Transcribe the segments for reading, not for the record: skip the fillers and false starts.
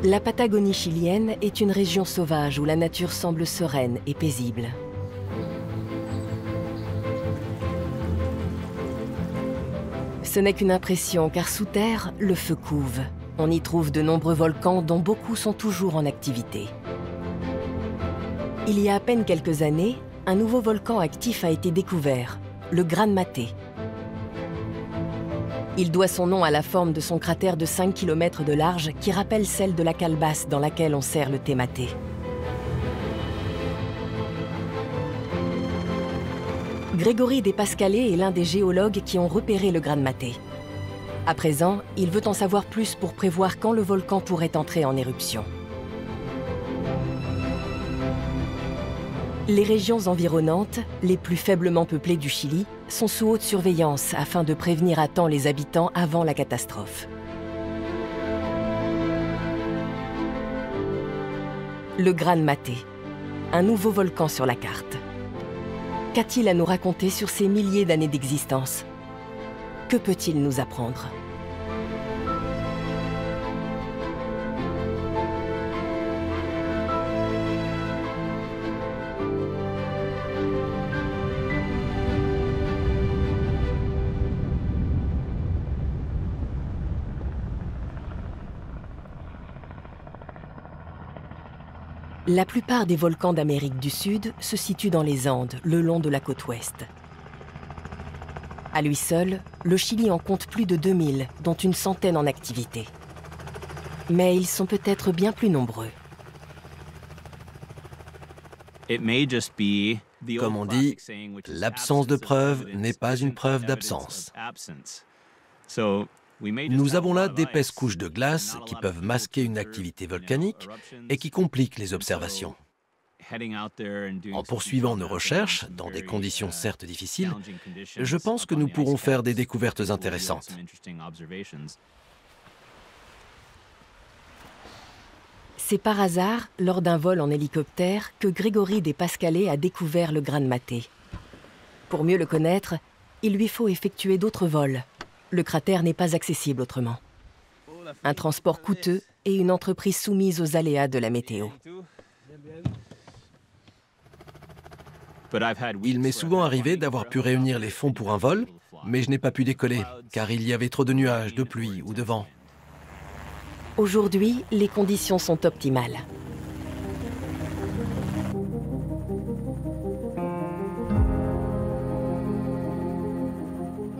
La Patagonie chilienne est une région sauvage où la nature semble sereine et paisible. Ce n'est qu'une impression, car sous terre, le feu couve. On y trouve de nombreux volcans dont beaucoup sont toujours en activité. Il y a à peine quelques années, un nouveau volcan actif a été découvert, le Gran Maté. Il doit son nom à la forme de son cratère de 5 km de large qui rappelle celle de la calebasse dans laquelle on sert le thé maté. Grégory Despascalés est l'un des géologues qui ont repéré le Gran Maté. À présent, il veut en savoir plus pour prévoir quand le volcan pourrait entrer en éruption. Les régions environnantes, les plus faiblement peuplées du Chili, sont sous haute surveillance afin de prévenir à temps les habitants avant la catastrophe. Le Gran Maté, un nouveau volcan sur la carte. Qu'a-t-il à nous raconter sur ces milliers d'années d'existence? Que peut-il nous apprendre? La plupart des volcans d'Amérique du Sud se situent dans les Andes, le long de la côte ouest. À lui seul, le Chili en compte plus de 2000, dont une centaine en activité. Mais ils sont peut-être bien plus nombreux. Comme on dit, l'absence de preuve n'est pas une preuve d'absence. Nous avons là d'épaisses couches de glace qui peuvent masquer une activité volcanique et qui compliquent les observations. En poursuivant nos recherches, dans des conditions certes difficiles, je pense que nous pourrons faire des découvertes intéressantes. C'est par hasard, lors d'un vol en hélicoptère, que Grégory Despascalés a découvert le Gran Maté. Pour mieux le connaître, il lui faut effectuer d'autres vols. Le cratère n'est pas accessible autrement. Un transport coûteux et une entreprise soumise aux aléas de la météo. Il m'est souvent arrivé d'avoir pu réunir les fonds pour un vol, mais je n'ai pas pu décoller, car il y avait trop de nuages, de pluie ou de vent. Aujourd'hui, les conditions sont optimales.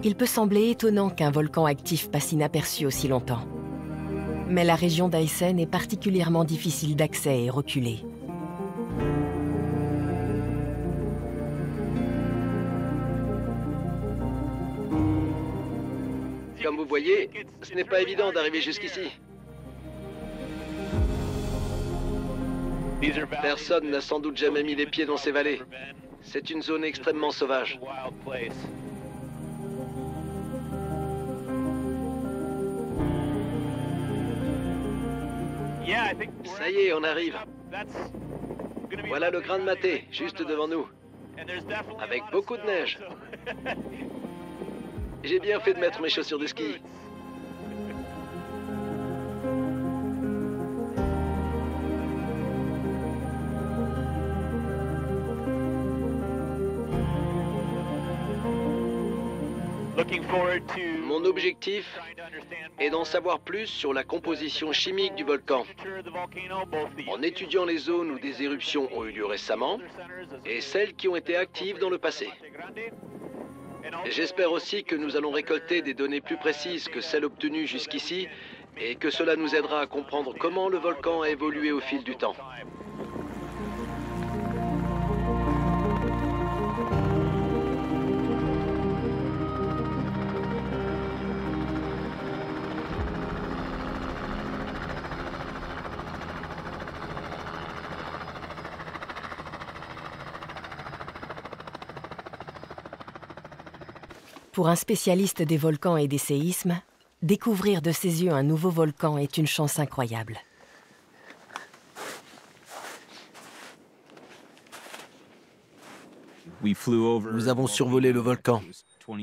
Il peut sembler étonnant qu'un volcan actif passe inaperçu aussi longtemps. Mais la région d'Aysén est particulièrement difficile d'accès et reculée. Comme vous voyez, ce n'est pas évident d'arriver jusqu'ici. Personne n'a sans doute jamais mis les pieds dans ces vallées. C'est une zone extrêmement sauvage. Ça y est, on arrive. Voilà le Gran Maté, juste devant nous. Avec beaucoup de neige. J'ai bien fait de mettre mes chaussures de ski. Mon objectif est d'en savoir plus sur la composition chimique du volcan, en étudiant les zones où des éruptions ont eu lieu récemment et celles qui ont été actives dans le passé. J'espère aussi que nous allons récolter des données plus précises que celles obtenues jusqu'ici et que cela nous aidera à comprendre comment le volcan a évolué au fil du temps. Pour un spécialiste des volcans et des séismes, découvrir de ses yeux un nouveau volcan est une chance incroyable. Nous avons survolé le volcan.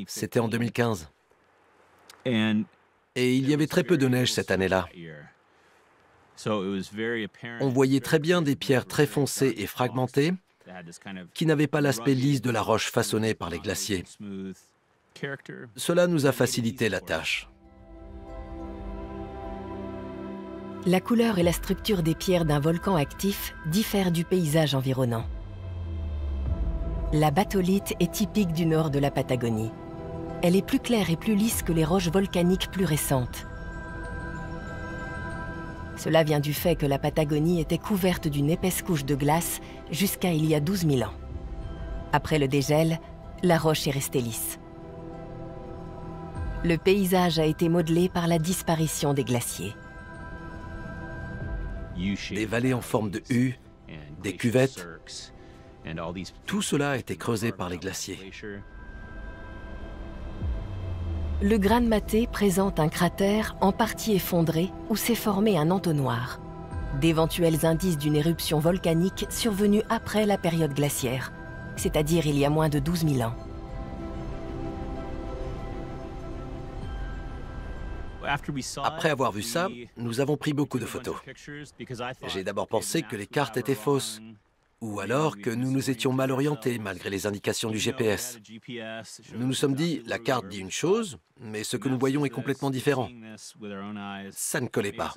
C'était en 2015. Et il y avait très peu de neige cette année-là. On voyait très bien des pierres très foncées et fragmentées qui n'avaient pas l'aspect lisse de la roche façonnée par les glaciers. Cela nous a facilité la tâche. La couleur et la structure des pierres d'un volcan actif diffèrent du paysage environnant. La batholite est typique du nord de la Patagonie. Elle est plus claire et plus lisse que les roches volcaniques plus récentes. Cela vient du fait que la Patagonie était couverte d'une épaisse couche de glace jusqu'à il y a 12 000 ans. Après le dégel, la roche est restée lisse. Le paysage a été modelé par la disparition des glaciers. Des vallées en forme de U, des cuvettes, tout cela a été creusé par les glaciers. Le Gran Maté présente un cratère en partie effondré où s'est formé un entonnoir. D'éventuels indices d'une éruption volcanique survenue après la période glaciaire, c'est-à-dire il y a moins de 12 000 ans. Après avoir vu ça, nous avons pris beaucoup de photos. J'ai d'abord pensé que les cartes étaient fausses, ou alors que nous nous étions mal orientés malgré les indications du GPS. Nous nous sommes dit, la carte dit une chose, mais ce que nous voyons est complètement différent. Ça ne collait pas.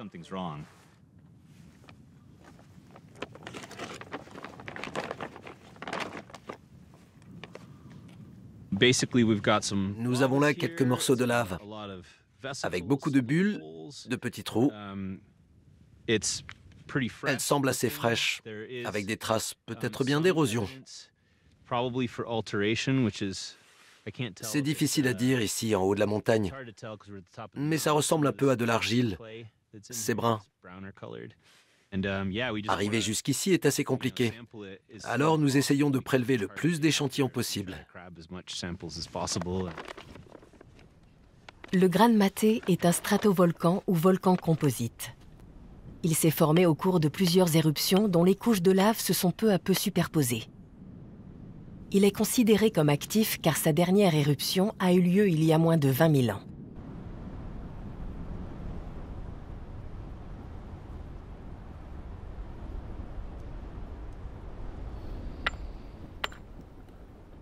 Nous avons là quelques morceaux de lave, avec beaucoup de bulles, de petits trous. Elle semble assez fraîche, avec des traces peut-être bien d'érosion. C'est difficile à dire ici en haut de la montagne, mais ça ressemble un peu à de l'argile. C'est brun. Arriver jusqu'ici est assez compliqué. Alors nous essayons de prélever le plus d'échantillons possible. Le Gran Maté est un stratovolcan ou volcan composite. Il s'est formé au cours de plusieurs éruptions dont les couches de lave se sont peu à peu superposées. Il est considéré comme actif car sa dernière éruption a eu lieu il y a moins de 20 000 ans.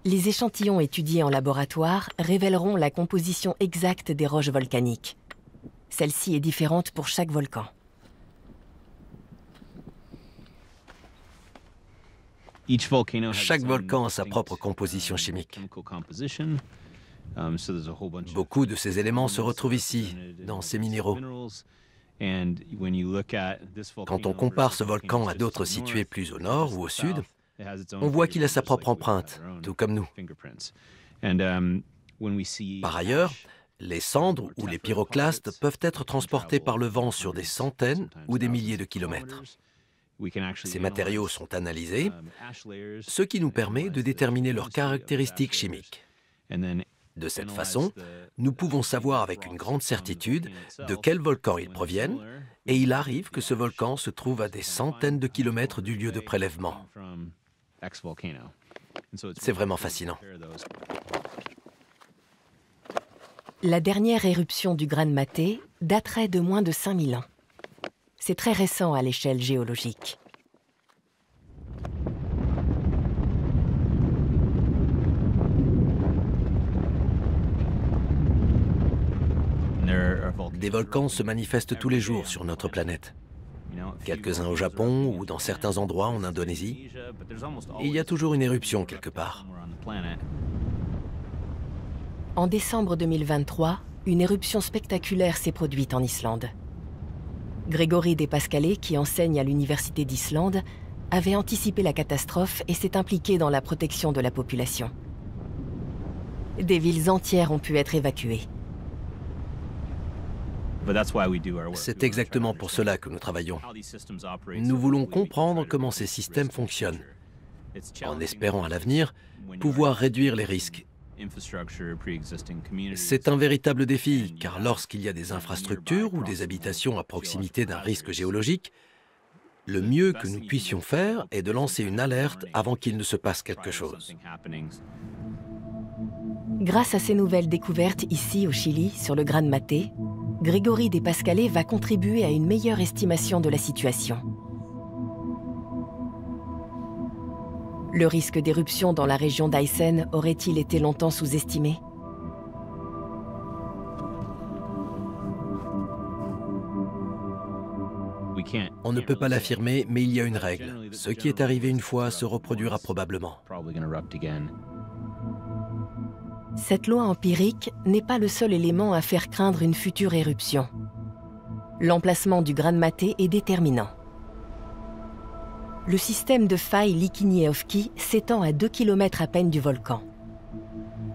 Les échantillons étudiés en laboratoire révéleront la composition exacte des roches volcaniques. Celle-ci est différente pour chaque volcan. Chaque volcan a sa propre composition chimique. Beaucoup de ces éléments se retrouvent ici, dans ces minéraux. Quand on compare ce volcan à d'autres situés plus au nord ou au sud, on voit qu'il a sa propre empreinte, tout comme nous. Par ailleurs, les cendres ou les pyroclastes peuvent être transportés par le vent sur des centaines ou des milliers de kilomètres. Ces matériaux sont analysés, ce qui nous permet de déterminer leurs caractéristiques chimiques. De cette façon, nous pouvons savoir avec une grande certitude de quel volcan ils proviennent, et il arrive que ce volcan se trouve à des centaines de kilomètres du lieu de prélèvement. C'est vraiment fascinant. La dernière éruption du Gran Maté daterait de moins de 5000 ans. C'est très récent à l'échelle géologique. Des volcans se manifestent tous les jours sur notre planète. Quelques-uns au Japon ou dans certains endroits en Indonésie. Et il y a toujours une éruption quelque part. En décembre 2023, une éruption spectaculaire s'est produite en Islande. Grégory Despascalés, qui enseigne à l'Université d'Islande, avait anticipé la catastrophe et s'est impliqué dans la protection de la population. Des villes entières ont pu être évacuées. C'est exactement pour cela que nous travaillons. Nous voulons comprendre comment ces systèmes fonctionnent, en espérant à l'avenir pouvoir réduire les risques. C'est un véritable défi, car lorsqu'il y a des infrastructures ou des habitations à proximité d'un risque géologique, le mieux que nous puissions faire est de lancer une alerte avant qu'il ne se passe quelque chose. Grâce à ces nouvelles découvertes ici au Chili, sur le Gran Maté, Grégory Despascalais va contribuer à une meilleure estimation de la situation. Le risque d'éruption dans la région d'Aisen aurait-il été longtemps sous-estimé? On ne peut pas l'affirmer, mais il y a une règle. Ce qui est arrivé une fois se reproduira probablement. Cette loi empirique n'est pas le seul élément à faire craindre une future éruption. L'emplacement du Gran Maté est déterminant. Le système de failles Likinievki s'étend à 2 km à peine du volcan.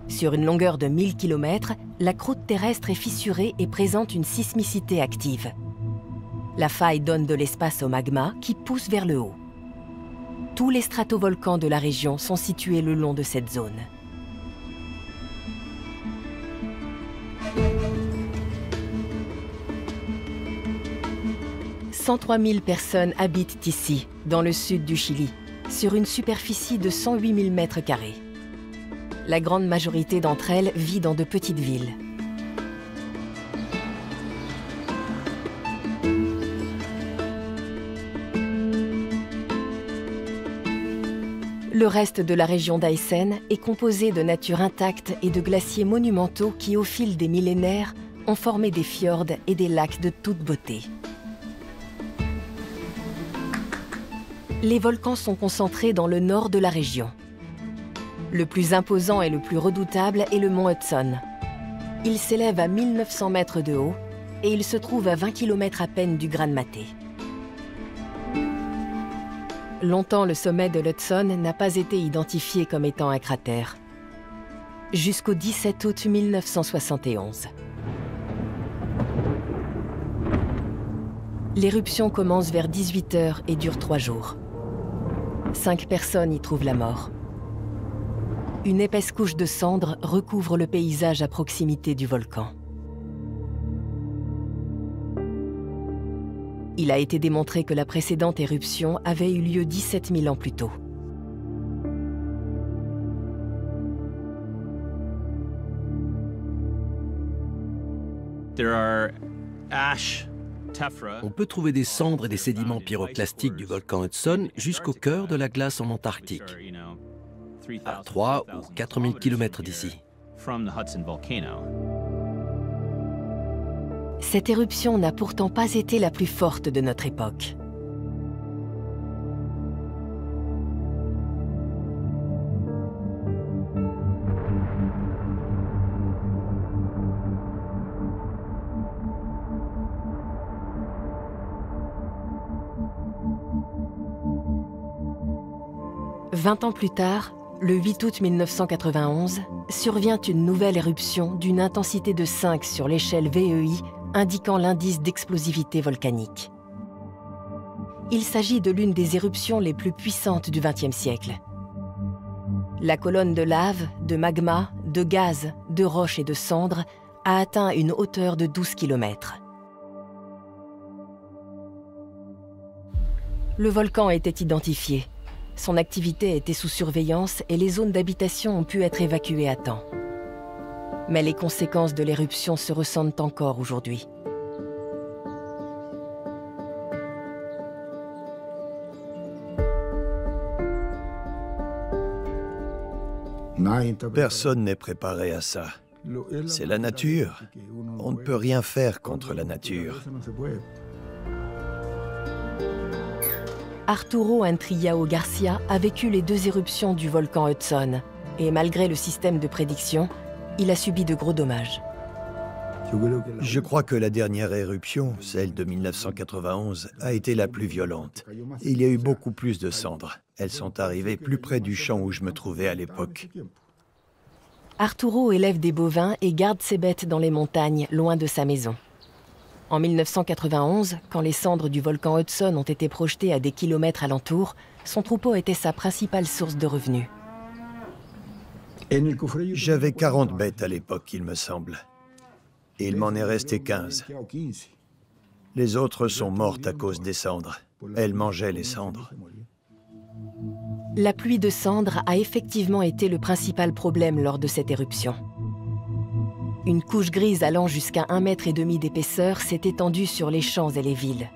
Sur une longueur de 1000 km, la croûte terrestre est fissurée et présente une sismicité active. La faille donne de l'espace au magma qui pousse vers le haut. Tous les stratovolcans de la région sont situés le long de cette zone. « 103 000 personnes habitent ici, dans le sud du Chili, sur une superficie de 108 000 m². La grande majorité d'entre elles vit dans de petites villes. Le reste de la région d'Aisen est composé de nature intacte et de glaciers monumentaux qui, au fil des millénaires, ont formé des fjords et des lacs de toute beauté. Les volcans sont concentrés dans le nord de la région. Le plus imposant et le plus redoutable est le mont Hudson. Il s'élève à 1900 mètres de haut et il se trouve à 20 km à peine du Gran Maté. Longtemps, le sommet de l'Hudson n'a pas été identifié comme étant un cratère. Jusqu'au 17 août 1971. L'éruption commence vers 18 h et dure 3 jours. 5 personnes y trouvent la mort. Une épaisse couche de cendres recouvre le paysage à proximité du volcan. Il a été démontré que la précédente éruption avait eu lieu 17 000 ans plus tôt. On peut trouver des cendres et des sédiments pyroclastiques du volcan Hudson jusqu'au cœur de la glace en Antarctique, à 3 ou 4 000 km d'ici. Cette éruption n'a pourtant pas été la plus forte de notre époque. « 20 ans plus tard, le 8 août 1991, survient une nouvelle éruption d'une intensité de 5 sur l'échelle VEI, indiquant l'indice d'explosivité volcanique. Il s'agit de l'une des éruptions les plus puissantes du XXe siècle. La colonne de lave, de magma, de gaz, de roches et de cendres a atteint une hauteur de 12 km. Le volcan était identifié. Son activité était sous surveillance et les zones d'habitation ont pu être évacuées à temps. Mais les conséquences de l'éruption se ressentent encore aujourd'hui. Personne n'est préparé à ça. C'est la nature. On ne peut rien faire contre la nature. Arturo Antrillao Garcia a vécu les 2 éruptions du volcan Hudson et malgré le système de prédiction, il a subi de gros dommages. Je crois que la dernière éruption, celle de 1991, a été la plus violente. Il y a eu beaucoup plus de cendres. Elles sont arrivées plus près du champ où je me trouvais à l'époque. Arturo élève des bovins et garde ses bêtes dans les montagnes, loin de sa maison. En 1991, quand les cendres du volcan Hudson ont été projetées à des kilomètres alentour, son troupeau était sa principale source de revenus. J'avais 40 bêtes à l'époque, il me semble. Et il m'en est resté 15. Les autres sont mortes à cause des cendres. Elles mangeaient les cendres. La pluie de cendres a effectivement été le principal problème lors de cette éruption. Une couche grise allant jusqu'à 1,5 mètre d'épaisseur s'est étendue sur les champs et les villes.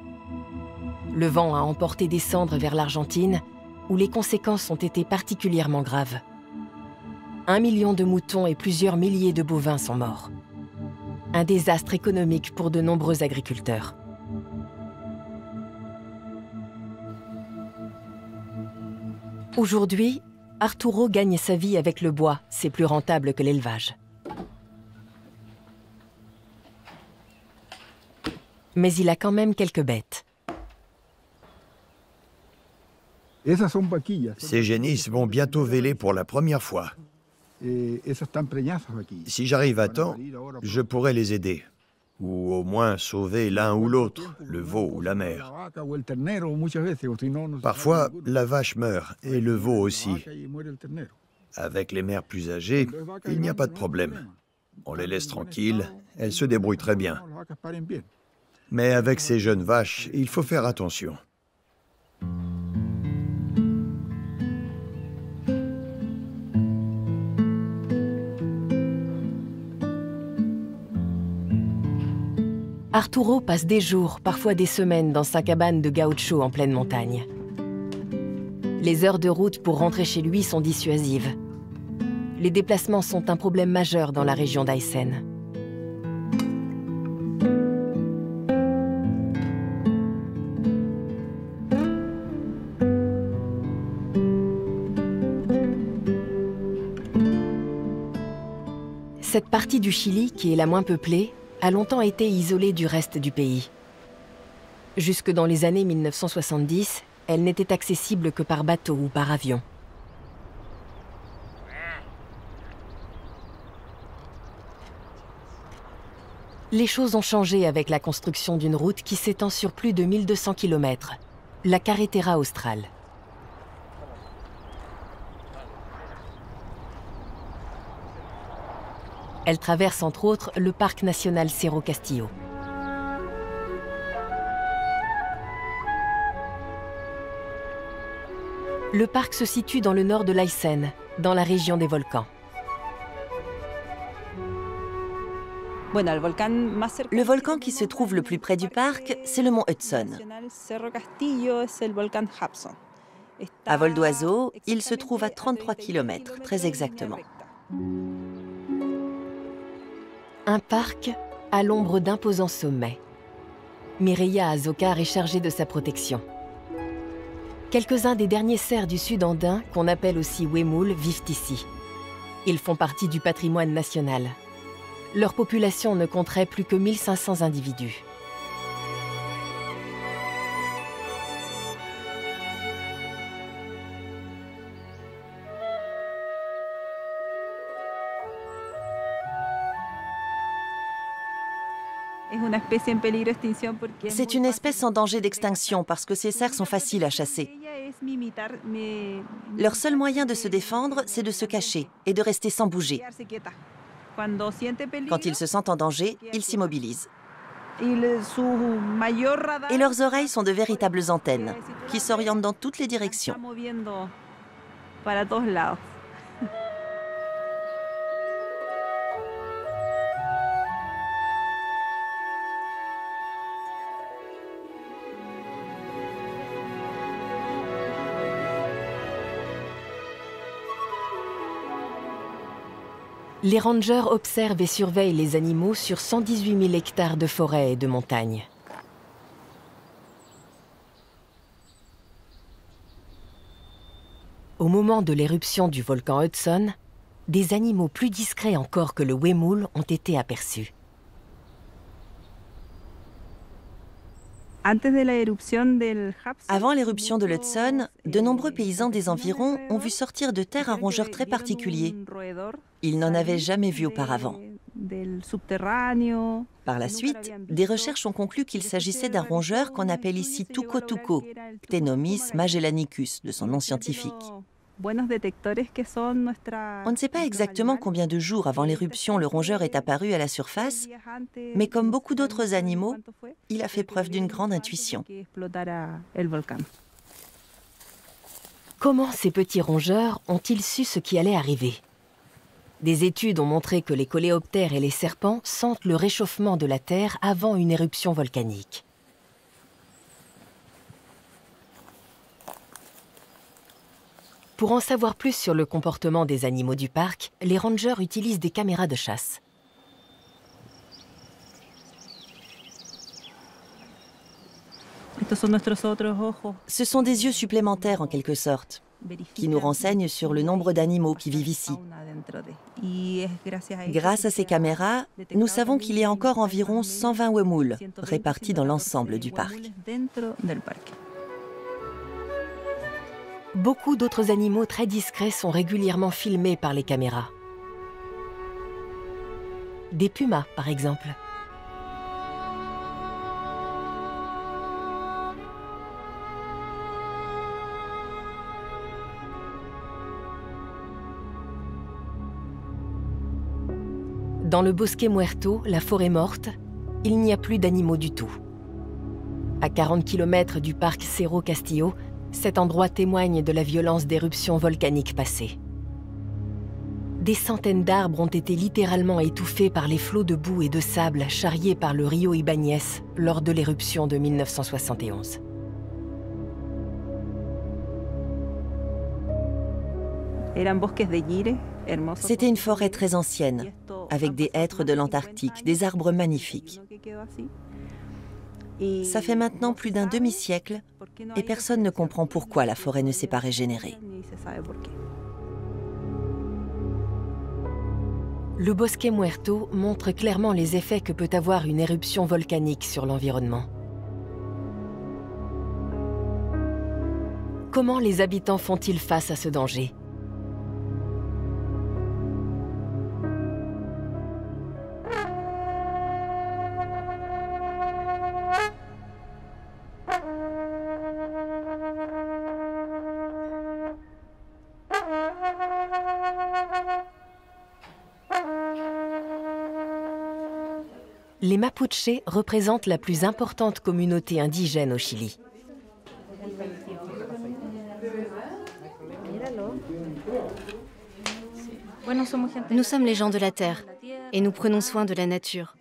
Le vent a emporté des cendres vers l'Argentine, où les conséquences ont été particulièrement graves. 1 million de moutons et plusieurs milliers de bovins sont morts. Un désastre économique pour de nombreux agriculteurs. Aujourd'hui, Arturo gagne sa vie avec le bois, c'est plus rentable que l'élevage. Mais il a quand même quelques bêtes. Ces génisses vont bientôt véler pour la première fois. Si j'arrive à temps, je pourrai les aider. Ou au moins sauver l'un ou l'autre, le veau ou la mère. Parfois, la vache meurt, et le veau aussi. Avec les mères plus âgées, il n'y a pas de problème. On les laisse tranquilles, elles se débrouillent très bien. Mais avec ces jeunes vaches, il faut faire attention. Arturo passe des jours, parfois des semaines, dans sa cabane de gaucho en pleine montagne. Les heures de route pour rentrer chez lui sont dissuasives. Les déplacements sont un problème majeur dans la région d'Aysén. Cette partie du Chili, qui est la moins peuplée, a longtemps été isolée du reste du pays. Jusque dans les années 1970, elle n'était accessible que par bateau ou par avion. Les choses ont changé avec la construction d'une route qui s'étend sur plus de 1200 km, la Carretera Austral. Elle traverse entre autres le parc national Cerro Castillo. Le parc se situe dans le nord de l'Aysén, dans la région des volcans. Le volcan qui se trouve le plus près du parc, c'est le mont Hudson. À vol d'oiseau, il se trouve à 33 km, très exactement. Un parc à l'ombre d'imposants sommets. Mireia Azocar est chargée de sa protection. Quelques-uns des derniers cerfs du sud andin, qu'on appelle aussi Huemul, vivent ici. Ils font partie du patrimoine national. Leur population ne compterait plus que 1500 individus. C'est une espèce en danger d'extinction parce que ces cerfs sont faciles à chasser. Leur seul moyen de se défendre, c'est de se cacher et de rester sans bouger. Quand ils se sentent en danger, ils s'immobilisent. Et leurs oreilles sont de véritables antennes qui s'orientent dans toutes les directions. Les rangers observent et surveillent les animaux sur 118 000 hectares de forêt et de montagne. Au moment de l'éruption du volcan Hudson, des animaux plus discrets encore que le Huemul ont été aperçus. Avant l'éruption de l'Hudson, de nombreux paysans des environs ont vu sortir de terre un rongeur très particulier. Ils n'en avaient jamais vu auparavant. Par la suite, des recherches ont conclu qu'il s'agissait d'un rongeur qu'on appelle ici tuco-tuco, Ctenomys magellanicus, de son nom scientifique. On ne sait pas exactement combien de jours avant l'éruption le rongeur est apparu à la surface, mais comme beaucoup d'autres animaux, il a fait preuve d'une grande intuition. Comment ces petits rongeurs ont-ils su ce qui allait arriver? Des études ont montré que les coléoptères et les serpents sentent le réchauffement de la Terre avant une éruption volcanique. Pour en savoir plus sur le comportement des animaux du parc, les rangers utilisent des caméras de chasse. Ce sont des yeux supplémentaires en quelque sorte, qui nous renseignent sur le nombre d'animaux qui vivent ici. Grâce à ces caméras, nous savons qu'il y a encore environ 120 huemul répartis dans l'ensemble du parc. Beaucoup d'autres animaux très discrets sont régulièrement filmés par les caméras. Des pumas, par exemple. Dans le Bosque Muerto, la forêt morte, il n'y a plus d'animaux du tout. À 40 km du parc Cerro Castillo, cet endroit témoigne de la violence d'éruptions volcaniques passées. Des centaines d'arbres ont été littéralement étouffés par les flots de boue et de sable charriés par le Rio Ibáñez lors de l'éruption de 1971. C'était une forêt très ancienne, avec des hêtres de l'Antarctique, des arbres magnifiques. Ça fait maintenant plus d'un demi-siècle et personne ne comprend pourquoi la forêt ne s'est pas régénérée. Le Bosque Muerto montre clairement les effets que peut avoir une éruption volcanique sur l'environnement. Comment les habitants font-ils face à ce danger ? Les Mapuches représentent la plus importante communauté indigène au Chili. Nous sommes les gens de la terre et nous prenons soin de la nature.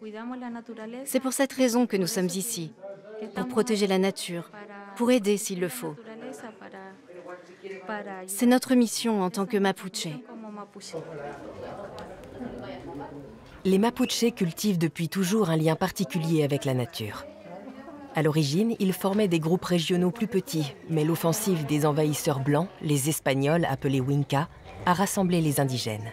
C'est pour cette raison que nous sommes ici, pour protéger la nature, pour aider s'il le faut. C'est notre mission en tant que Mapuche. Les Mapuches cultivent depuis toujours un lien particulier avec la nature. À l'origine, ils formaient des groupes régionaux plus petits, mais l'offensive des envahisseurs blancs, les Espagnols appelés Winca, a rassemblé les indigènes.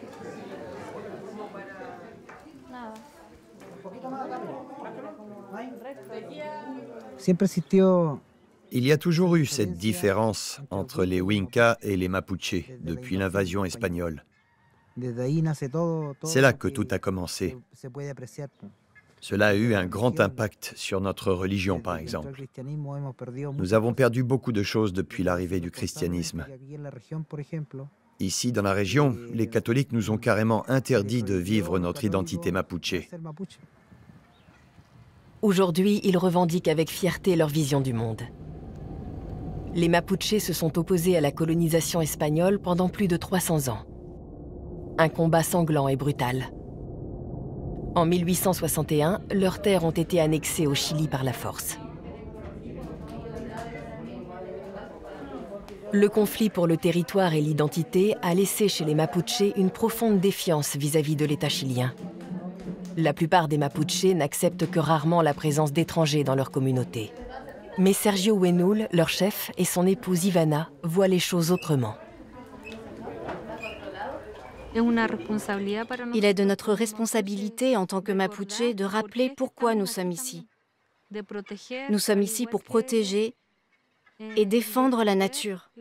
Il y a toujours eu cette différence entre les Winca et les Mapuches depuis l'invasion espagnole. C'est là que tout a commencé. Cela a eu un grand impact sur notre religion, par exemple. Nous avons perdu beaucoup de choses depuis l'arrivée du christianisme. Ici, dans la région, les catholiques nous ont carrément interdit de vivre notre identité mapuche. Aujourd'hui, ils revendiquent avec fierté leur vision du monde. Les Mapuches se sont opposés à la colonisation espagnole pendant plus de 300 ans. Un combat sanglant et brutal. En 1861, leurs terres ont été annexées au Chili par la force. Le conflit pour le territoire et l'identité a laissé chez les Mapuches une profonde défiance vis-à-vis de l'État chilien. La plupart des Mapuches n'acceptent que rarement la présence d'étrangers dans leur communauté. Mais Sergio Huenul, leur chef, et son épouse Ivana voient les choses autrement. Il est de notre responsabilité en tant que Mapuche de rappeler pourquoi nous sommes ici. Nous sommes ici pour protéger et défendre la nature.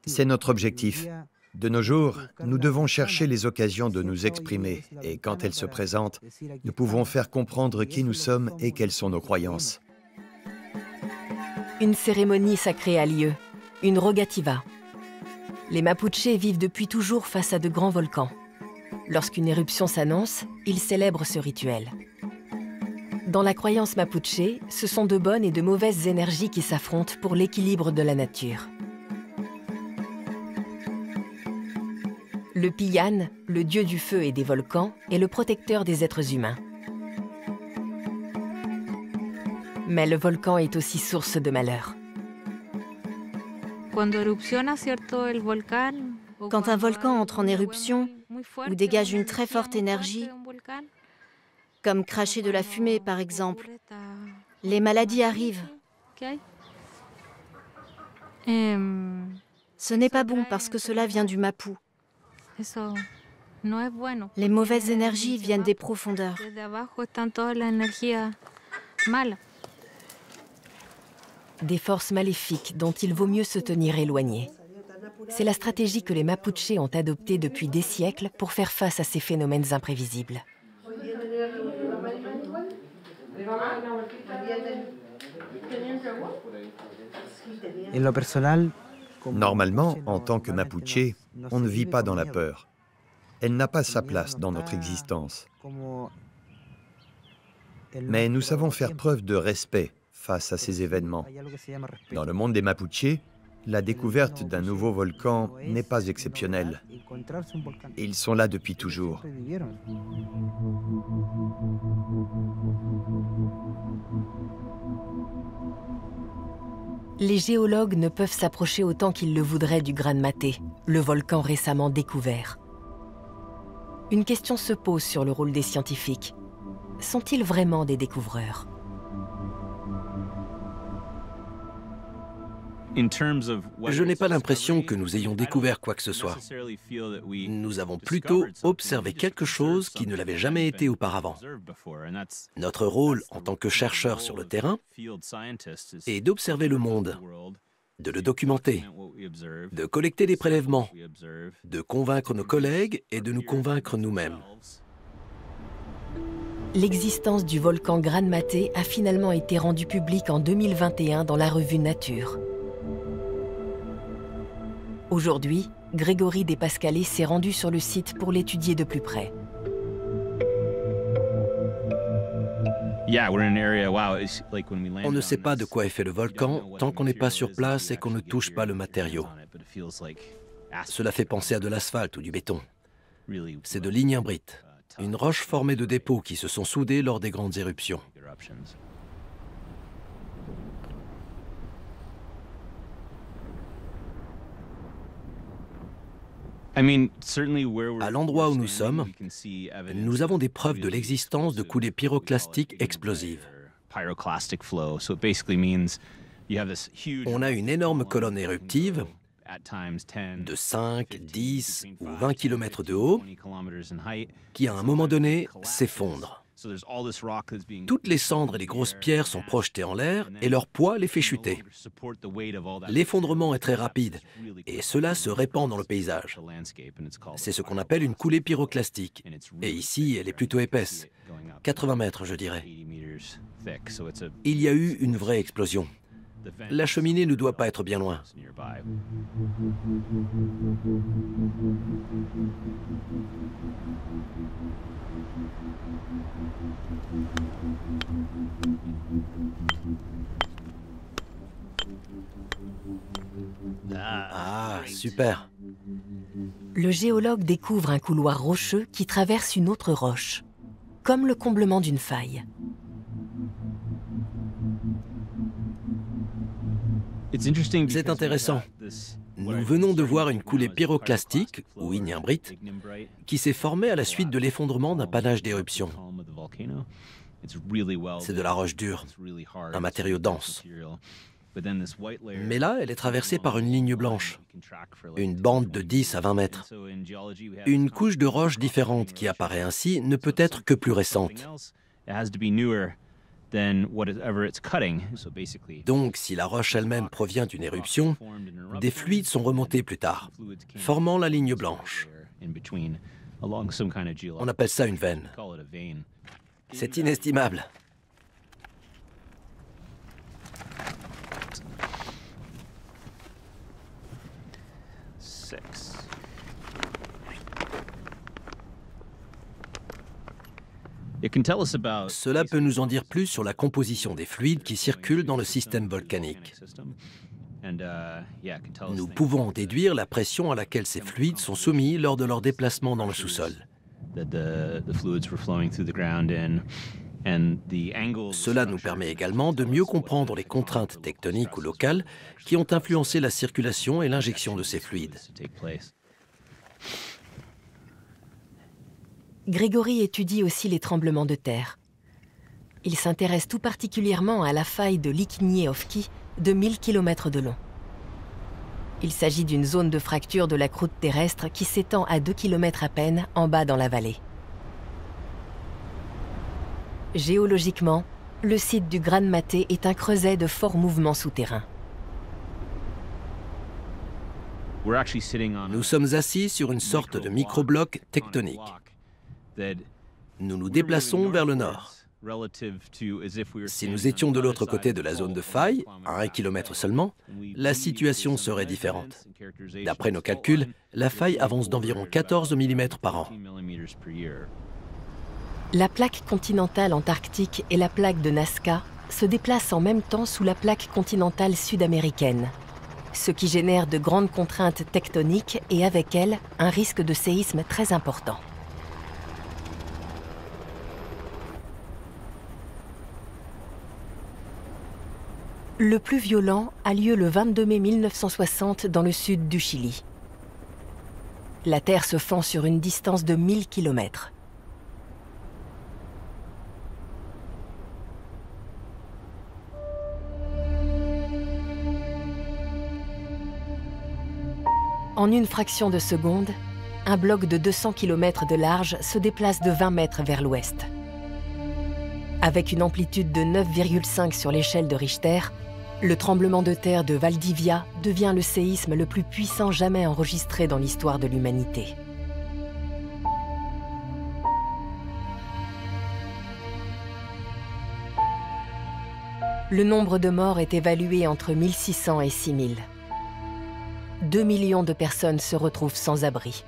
C'est notre objectif. De nos jours, nous devons chercher les occasions de nous exprimer et quand elles se présentent, nous pouvons faire comprendre qui nous sommes et quelles sont nos croyances. Une cérémonie sacrée a lieu, une rogativa. Les Mapuches vivent depuis toujours face à de grands volcans. Lorsqu'une éruption s'annonce, ils célèbrent ce rituel. Dans la croyance mapuche, ce sont de bonnes et de mauvaises énergies qui s'affrontent pour l'équilibre de la nature. Le Le Piyan, le dieu du feu et des volcans, est le protecteur des êtres humains. Mais le volcan est aussi source de malheur. Quand un volcan entre en éruption ou dégage une très forte énergie, comme cracher de la fumée par exemple, les maladies arrivent. Ce n'est pas bon parce que cela vient du Mapu. Les mauvaises énergies viennent des profondeurs. Des forces maléfiques dont il vaut mieux se tenir éloigné. C'est la stratégie que les Mapuches ont adoptée depuis des siècles pour faire face à ces phénomènes imprévisibles. Normalement, en tant que Mapuche, on ne vit pas dans la peur. Elle n'a pas sa place dans notre existence. Mais nous savons faire preuve de respect face à ces événements. Dans le monde des Mapuches, la découverte d'un nouveau volcan n'est pas exceptionnelle. Ils sont là depuis toujours. Les géologues ne peuvent s'approcher autant qu'ils le voudraient du Gran Maté, le volcan récemment découvert. Une question se pose sur le rôle des scientifiques. Sont-ils vraiment des découvreurs ? Je n'ai pas l'impression que nous ayons découvert quoi que ce soit. Nous avons plutôt observé quelque chose qui ne l'avait jamais été auparavant. Notre rôle en tant que chercheurs sur le terrain est d'observer le monde, de le documenter, de collecter des prélèvements, de convaincre nos collègues et de nous convaincre nous-mêmes. L'existence du volcan Gran Maté a finalement été rendue publique en 2021 dans la revue Nature. Aujourd'hui, Grégory Despascalés s'est rendu sur le site pour l'étudier de plus près. On ne sait pas de quoi est fait le volcan tant qu'on n'est pas sur place et qu'on ne touche pas le matériau. Cela fait penser à de l'asphalte ou du béton. C'est de l'ignimbrite, une roche formée de dépôts qui se sont soudés lors des grandes éruptions. À l'endroit où nous sommes, nous avons des preuves de l'existence de coulées pyroclastiques explosives. On a une énorme colonne éruptive de 5, 10 ou 20 km de haut qui, à un moment donné, s'effondre. Toutes les cendres et les grosses pierres sont projetées en l'air et leur poids les fait chuter. L'effondrement est très rapide et cela se répand dans le paysage. C'est ce qu'on appelle une coulée pyroclastique. Et ici, elle est plutôt épaisse, 80 mètres je dirais. Il y a eu une vraie explosion. La cheminée ne doit pas être bien loin. Ah, super. Le géologue découvre un couloir rocheux qui traverse une autre roche, comme le comblement d'une faille. C'est intéressant. Nous venons de voir une coulée pyroclastique, ou ignimbrite, qui s'est formée à la suite de l'effondrement d'un panache d'éruption. C'est de la roche dure, un matériau dense. Mais là, elle est traversée par une ligne blanche, une bande de 10 à 20 mètres. Une couche de roche différente qui apparaît ainsi ne peut être que plus récente. Donc, si la roche elle-même provient d'une éruption, des fluides sont remontés plus tard, formant la ligne blanche. On appelle ça une veine. C'est inestimable. Cela peut nous en dire plus sur la composition des fluides qui circulent dans le système volcanique. Nous pouvons en déduire la pression à laquelle ces fluides sont soumis lors de leur déplacement dans le sous-sol. Cela nous permet également de mieux comprendre les contraintes tectoniques ou locales qui ont influencé la circulation et l'injection de ces fluides. Grégory étudie aussi les tremblements de terre. Il s'intéresse tout particulièrement à la faille de Likiniéovki de 1000 km de long. Il s'agit d'une zone de fracture de la croûte terrestre qui s'étend à 2 km à peine en bas dans la vallée. Géologiquement, le site du Gran Maté est un creuset de forts mouvements souterrains. Nous sommes assis sur une sorte de microbloc tectonique. Nous nous déplaçons vers le nord. Si nous étions de l'autre côté de la zone de faille, à 1 km seulement, la situation serait différente. D'après nos calculs, la faille avance d'environ 14 mm par an. La plaque continentale antarctique et la plaque de Nazca se déplacent en même temps sous la plaque continentale sud-américaine, ce qui génère de grandes contraintes tectoniques et avec elles un risque de séisme très important. Le plus violent a lieu le 22 mai 1960 dans le sud du Chili. La Terre se fend sur une distance de 1000 km. En une fraction de seconde, un bloc de 200 km de large se déplace de 20 mètres vers l'ouest. Avec une amplitude de 9,5 sur l'échelle de Richter, le tremblement de terre de Valdivia devient le séisme le plus puissant jamais enregistré dans l'histoire de l'humanité. Le nombre de morts est évalué entre 1600 et 6000. 2 millions de personnes se retrouvent sans abri.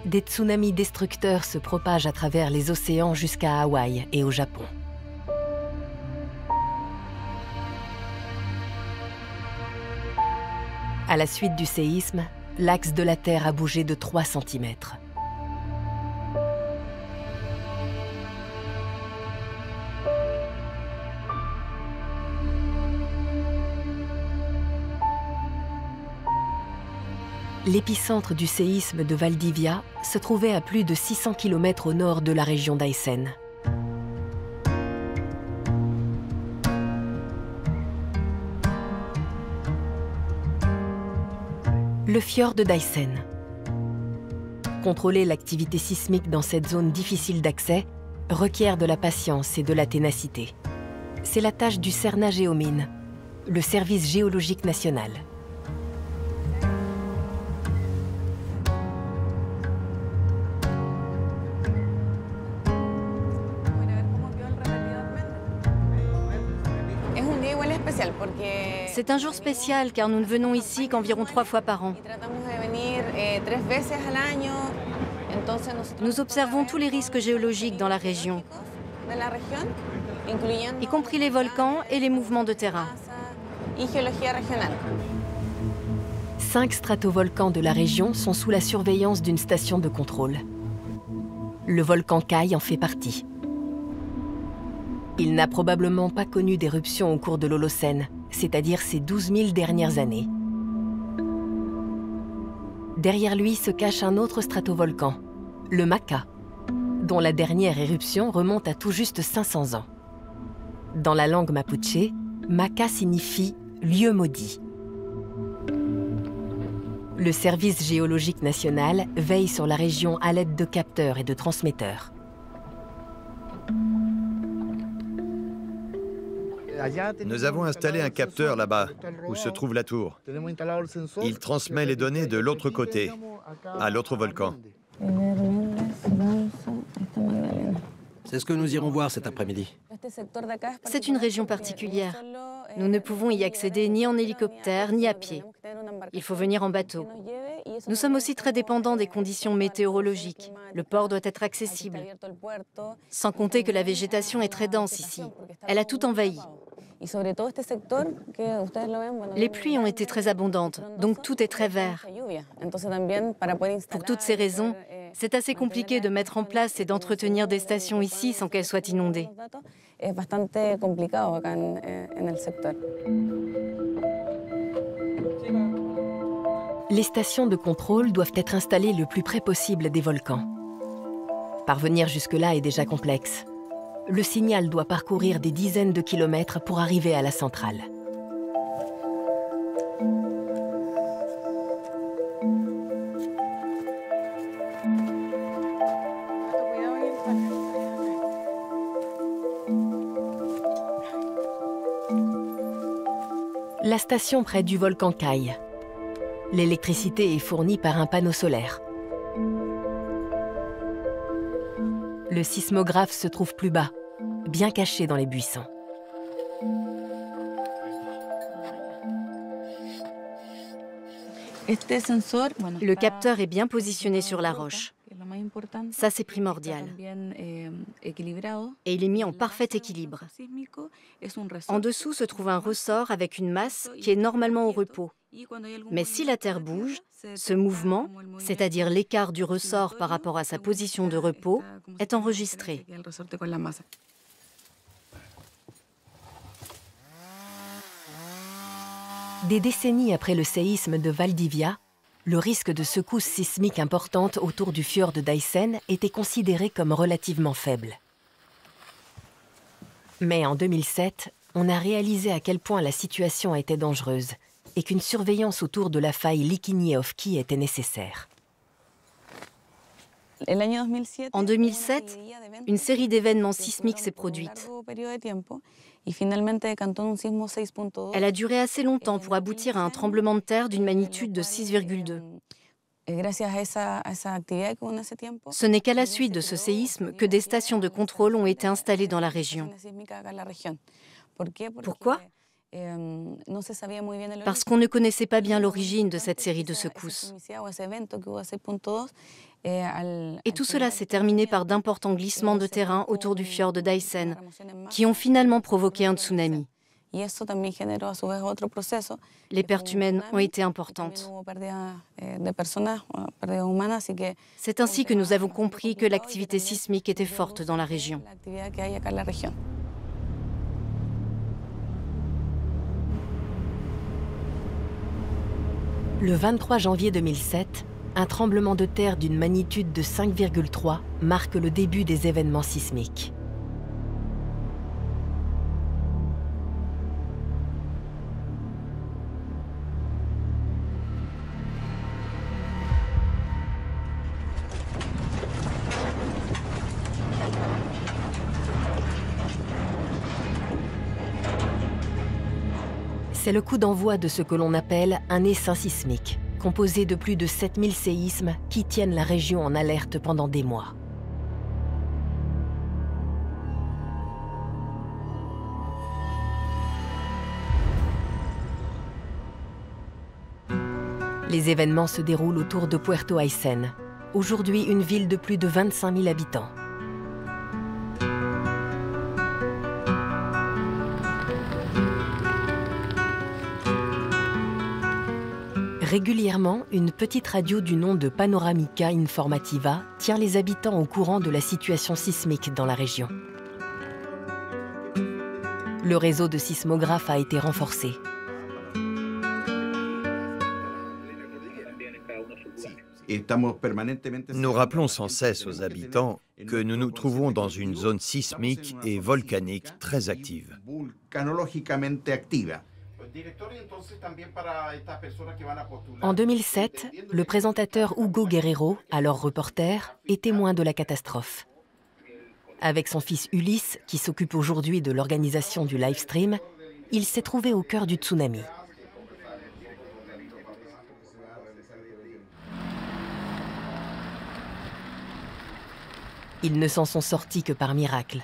Des tsunamis destructeurs se propagent à travers les océans jusqu'à Hawaï et au Japon. À la suite du séisme, l'axe de la Terre a bougé de 3 cm. L'épicentre du séisme de Valdivia se trouvait à plus de 600 km au nord de la région d'Aysen. Le fjord d'Aysen. Contrôler l'activité sismique dans cette zone difficile d'accès requiert de la patience et de la ténacité. C'est la tâche du CERNA Géomine, le service géologique national. C'est un jour spécial car nous ne venons ici qu'environ 3 fois par an. Nous observons tous les risques géologiques dans la région, y compris les volcans et les mouvements de terrain. 5 stratovolcans de la région sont sous la surveillance d'une station de contrôle. Le volcan Caille en fait partie. Il n'a probablement pas connu d'éruption au cours de l'Holocène, c'est-à-dire ces 12 000 dernières années. Derrière lui se cache un autre stratovolcan, le Maca, dont la dernière éruption remonte à tout juste 500 ans. Dans la langue mapuche, Maca signifie « lieu maudit ». Le service géologique national veille sur la région à l'aide de capteurs et de transmetteurs. Nous avons installé un capteur là-bas, où se trouve la tour. Il transmet les données de l'autre côté, à l'autre volcan. C'est ce que nous irons voir cet après-midi. C'est une région particulière. Nous ne pouvons y accéder ni en hélicoptère ni à pied. Il faut venir en bateau. Nous sommes aussi très dépendants des conditions météorologiques. Le port doit être accessible. Sans compter que la végétation est très dense ici. Elle a tout envahi. Les pluies ont été très abondantes, donc tout est très vert. Pour toutes ces raisons, c'est assez compliqué de mettre en place et d'entretenir des stations ici sans qu'elles soient inondées. Les stations de contrôle doivent être installées le plus près possible des volcans. Parvenir jusque-là est déjà complexe. Le signal doit parcourir des dizaines de kilomètres pour arriver à la centrale. La station près du volcan Caille. L'électricité est fournie par un panneau solaire. Le sismographe se trouve plus bas, bien caché dans les buissons. Le capteur est bien positionné sur la roche. Ça, c'est primordial. Et il est mis en parfait équilibre. En dessous se trouve un ressort avec une masse qui est normalement au repos. Mais si la Terre bouge, ce mouvement, c'est-à-dire l'écart du ressort par rapport à sa position de repos, est enregistré. Des décennies après le séisme de Valdivia, le risque de secousses sismiques importantes autour du fjord d'Aysen était considéré comme relativement faible. Mais en 2007, on a réalisé à quel point la situation était dangereuse et qu'une surveillance autour de la faille Likinievki était nécessaire. En 2007, une série d'événements sismiques s'est produite. Elle a duré assez longtemps pour aboutir à un tremblement de terre d'une magnitude de 6,2. Ce n'est qu'à la suite de ce séisme que des stations de contrôle ont été installées dans la région. Pourquoi ? Parce qu'on ne connaissait pas bien l'origine de cette série de secousses. Et tout cela s'est terminé par d'importants glissements de terrain autour du fjord d'Aysen, qui ont finalement provoqué un tsunami. Les pertes humaines ont été importantes. C'est ainsi que nous avons compris que l'activité sismique était forte dans la région. Le 23 janvier 2007, un tremblement de terre d'une magnitude de 5,3 marque le début des événements sismiques. C'est le coup d'envoi de ce que l'on appelle un essaim sismique, composé de plus de 7000 séismes qui tiennent la région en alerte pendant des mois. Les événements se déroulent autour de Puerto Aysen, aujourd'hui une ville de plus de 25 000 habitants. Régulièrement, une petite radio du nom de Panoramica Informativa tient les habitants au courant de la situation sismique dans la région. Le réseau de sismographes a été renforcé. Nous rappelons sans cesse aux habitants que nous nous trouvons dans une zone sismique et volcanique très active. En 2007, le présentateur Hugo Guerrero, alors reporter, est témoin de la catastrophe. Avec son fils Ulysse, qui s'occupe aujourd'hui de l'organisation du live stream, il s'est trouvé au cœur du tsunami. Ils ne s'en sont sortis que par miracle.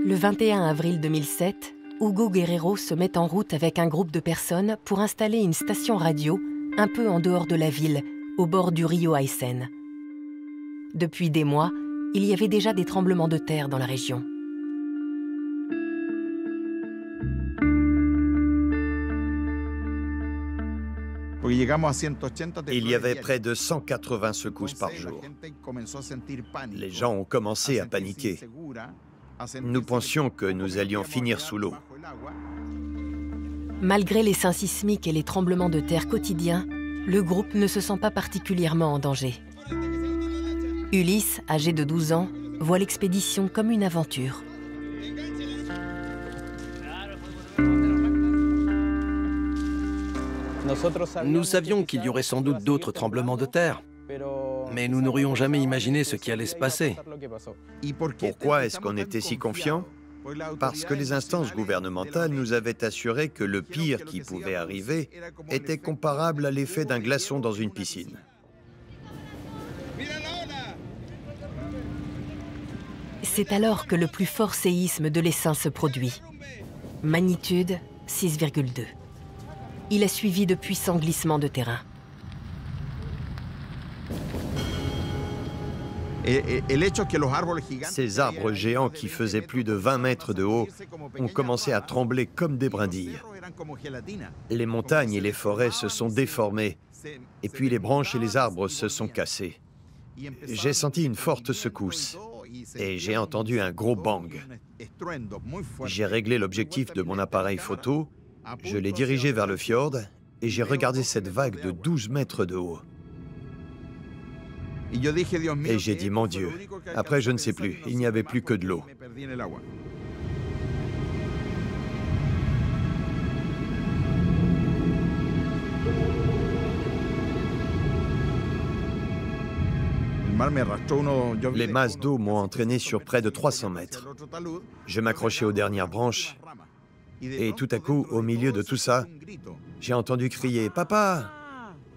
Le 21 avril 2007, Hugo Guerrero se met en route avec un groupe de personnes pour installer une station radio un peu en dehors de la ville, au bord du rio Aysén. Depuis des mois, il y avait déjà des tremblements de terre dans la région. Il y avait près de 180 secousses par jour. Les gens ont commencé à paniquer. Nous pensions que nous allions finir sous l'eau. Malgré les seins sismiques et les tremblements de terre quotidiens, le groupe ne se sent pas particulièrement en danger. Ulysse, âgé de 12 ans, voit l'expédition comme une aventure. Nous savions qu'il y aurait sans doute d'autres tremblements de terre, mais nous n'aurions jamais imaginé ce qui allait se passer. Pourquoi est-ce qu'on était si confiants? Parce que les instances gouvernementales nous avaient assuré que le pire qui pouvait arriver était comparable à l'effet d'un glaçon dans une piscine. C'est alors que le plus fort séisme de l'Essaim se produit. Magnitude 6,2. Il a suivi de puissants glissements de terrain. Ces arbres géants qui faisaient plus de 20 mètres de haut ont commencé à trembler comme des brindilles. Les montagnes et les forêts se sont déformées, et puis les branches et les arbres se sont cassés. J'ai senti une forte secousse, et j'ai entendu un gros bang. J'ai réglé l'objectif de mon appareil photo, je l'ai dirigé vers le fjord, et j'ai regardé cette vague de 12 mètres de haut. Et j'ai dit, mon Dieu, après je ne sais plus, il n'y avait plus que de l'eau. Les masses d'eau m'ont entraîné sur près de 300 mètres. Je m'accrochais aux dernières branches, et tout à coup, au milieu de tout ça, j'ai entendu crier « Papa !»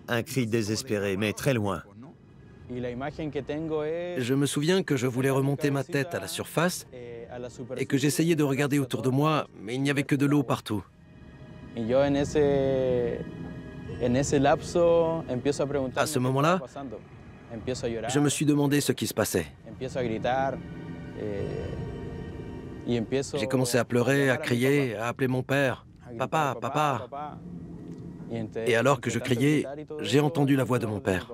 Un cri désespéré, mais très loin. Je me souviens que je voulais remonter ma tête à la surface et que j'essayais de regarder autour de moi, mais il n'y avait que de l'eau partout. À ce moment-là, je me suis demandé ce qui se passait. J'ai commencé à pleurer, à crier, à appeler mon père. « Papa, papa !» Et alors que je criais, j'ai entendu la voix de mon père.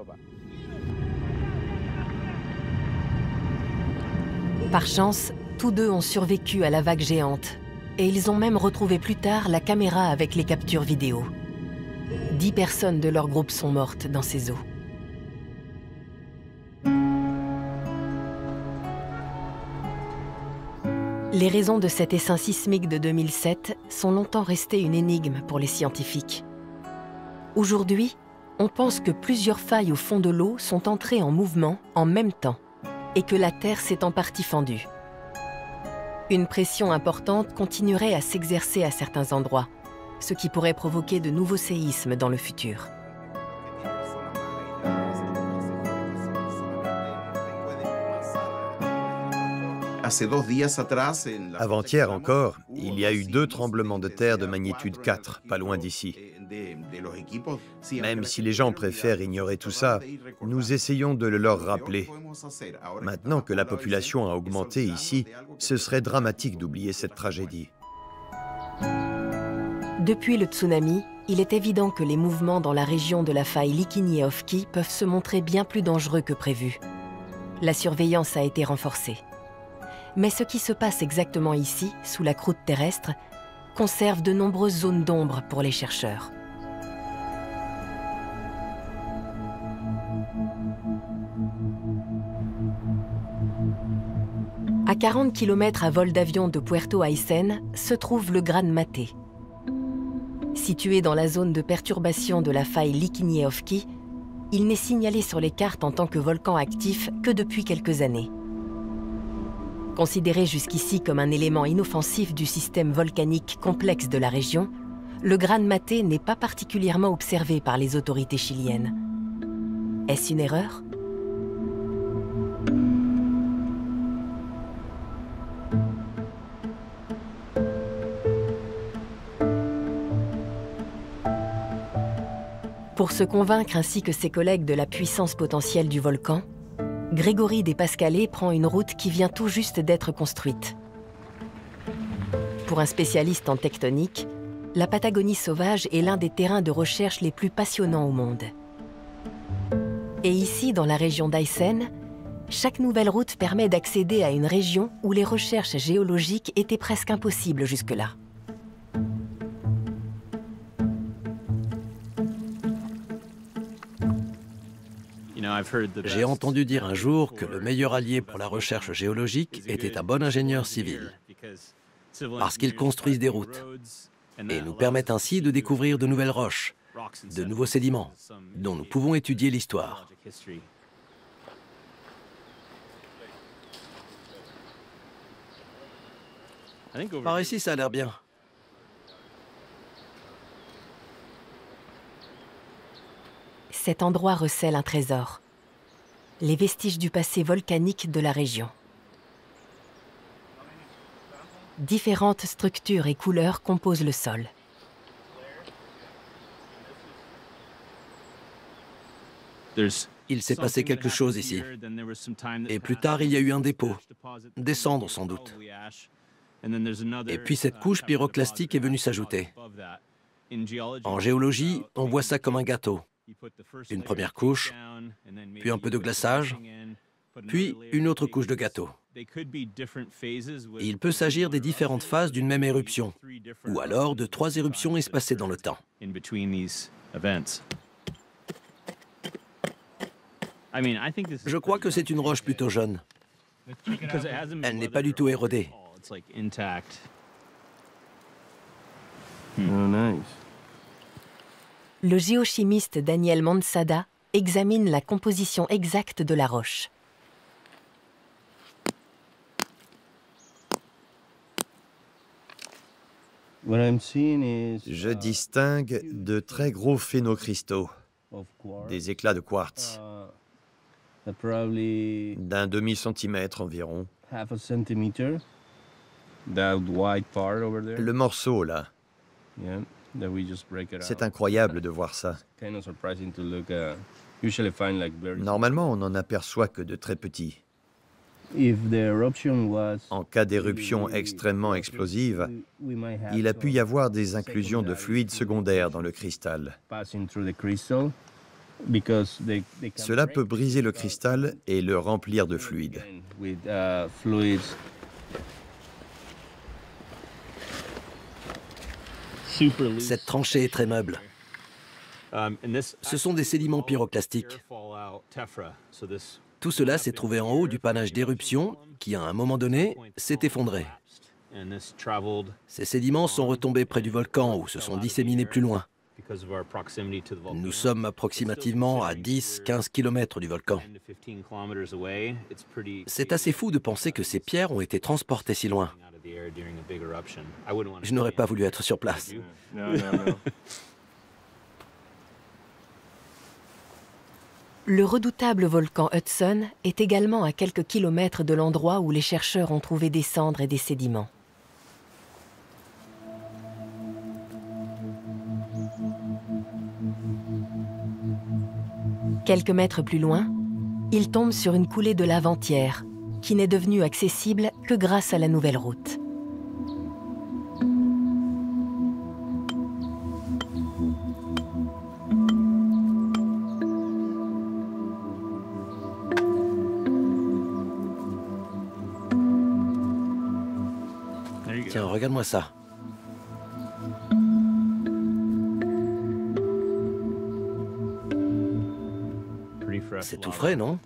Par chance, tous deux ont survécu à la vague géante. Et ils ont même retrouvé plus tard la caméra avec les captures vidéo. 10 personnes de leur groupe sont mortes dans ces eaux. Les raisons de cet essaim sismique de 2007 sont longtemps restées une énigme pour les scientifiques. Aujourd'hui, on pense que plusieurs failles au fond de l'eau sont entrées en mouvement en même temps et que la Terre s'est en partie fendue. Une pression importante continuerait à s'exercer à certains endroits, ce qui pourrait provoquer de nouveaux séismes dans le futur. Avant-hier encore, il y a eu 2 tremblements de terre de magnitude 4, pas loin d'ici. Même si les gens préfèrent ignorer tout ça, nous essayons de le leur rappeler. Maintenant que la population a augmenté ici, ce serait dramatique d'oublier cette tragédie. Depuis le tsunami, il est évident que les mouvements dans la région de la faille Likiniéhovki peuvent se montrer bien plus dangereux que prévu. La surveillance a été renforcée. Mais ce qui se passe exactement ici, sous la croûte terrestre, conserve de nombreuses zones d'ombre pour les chercheurs. À 40 km à vol d'avion de Puerto Aysén se trouve le Gran Maté. Situé dans la zone de perturbation de la faille Likiniéhovki, il n'est signalé sur les cartes en tant que volcan actif que depuis quelques années. Considéré jusqu'ici comme un élément inoffensif du système volcanique complexe de la région, le Gran Maté n'est pas particulièrement observé par les autorités chiliennes. Est-ce une erreur ? Pour se convaincre ainsi que ses collègues de la puissance potentielle du volcan, Grégory Despascalés prend une route qui vient tout juste d'être construite. Pour un spécialiste en tectonique, la Patagonie sauvage est l'un des terrains de recherche les plus passionnants au monde. Et ici, dans la région d'Aysén, chaque nouvelle route permet d'accéder à une région où les recherches géologiques étaient presque impossibles jusque-là. J'ai entendu dire un jour que le meilleur allié pour la recherche géologique était un bon ingénieur civil, parce qu'ils construisent des routes et nous permettent ainsi de découvrir de nouvelles roches, de nouveaux sédiments, dont nous pouvons étudier l'histoire. Par ici, ça a l'air bien. Cet endroit recèle un trésor, les vestiges du passé volcanique de la région. Différentes structures et couleurs composent le sol. Il s'est passé quelque chose ici. Et plus tard, il y a eu un dépôt, des cendres sans doute. Et puis cette couche pyroclastique est venue s'ajouter. En géologie, on voit ça comme un gâteau. Une première couche, puis un peu de glaçage, puis une autre couche de gâteau. Et il peut s'agir des différentes phases d'une même éruption, ou alors de 3 éruptions espacées dans le temps. Je crois que c'est une roche plutôt jeune. Elle n'est pas du tout érodée. Le géochimiste Daniel Mansada examine la composition exacte de la roche. Je distingue de très gros phénocristaux, des éclats de quartz, d'un demi-centimètre environ. Le morceau là, c'est incroyable de voir ça. Normalement, on n'en aperçoit que de très petits. En cas d'éruption extrêmement explosive, il a pu y avoir des inclusions de fluides secondaires dans le cristal. Cela peut briser le cristal et le remplir de fluide. Cette tranchée est très meuble. Ce sont des sédiments pyroclastiques. Tout cela s'est trouvé en haut du panache d'éruption qui, à un moment donné, s'est effondré. Ces sédiments sont retombés près du volcan ou se sont disséminés plus loin. Nous sommes approximativement à 10-15 km du volcan. C'est assez fou de penser que ces pierres ont été transportées si loin. Je n'aurais pas voulu être sur place. Le redoutable volcan Hudson est également à quelques kilomètres de l'endroit où les chercheurs ont trouvé des cendres et des sédiments. Quelques mètres plus loin, ils tombent sur une coulée de lave entière, qui n'est devenue accessible que grâce à la nouvelle route. Tiens, regarde-moi ça. C'est tout frais, non?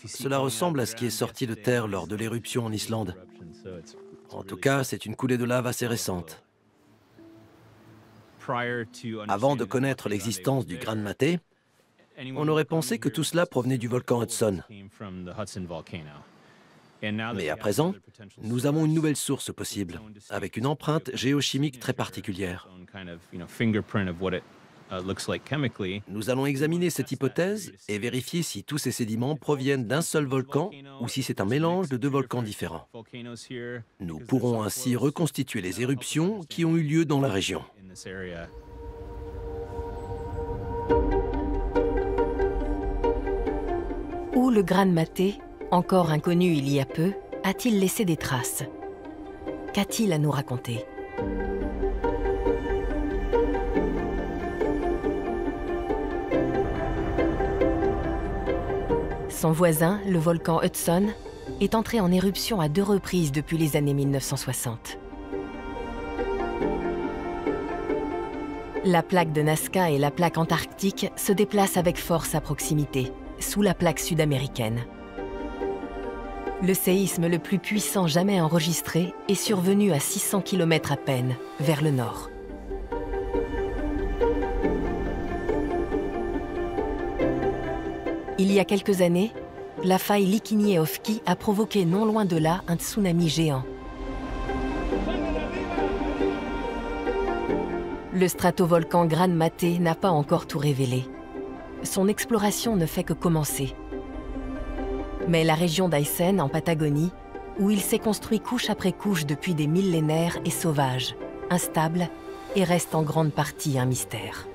Cela ressemble à ce qui est sorti de terre lors de l'éruption en Islande. En tout cas, c'est une coulée de lave assez récente. Avant de connaître l'existence du Gran Maté, on aurait pensé que tout cela provenait du volcan Hudson. Mais à présent, nous avons une nouvelle source possible, avec une empreinte géochimique très particulière. Nous allons examiner cette hypothèse et vérifier si tous ces sédiments proviennent d'un seul volcan ou si c'est un mélange de 2 volcans différents. Nous pourrons ainsi reconstituer les éruptions qui ont eu lieu dans la région. Où le Gran Maté, encore inconnu il y a peu, a-t-il laissé des traces? Qu'a-t-il à nous raconter? Son voisin, le volcan Hudson, est entré en éruption à 2 reprises depuis les années 1960. La plaque de Nazca et la plaque antarctique se déplacent avec force à proximité, sous la plaque sud-américaine. Le séisme le plus puissant jamais enregistré est survenu à 600 km à peine, vers le nord. Il y a quelques années, la faille Likiniéhovki a provoqué non loin de là un tsunami géant. Le stratovolcan Gran Maté n'a pas encore tout révélé. Son exploration ne fait que commencer. Mais la région d'Aysén, en Patagonie, où il s'est construit couche après couche depuis des millénaires, est sauvage, instable et reste en grande partie un mystère.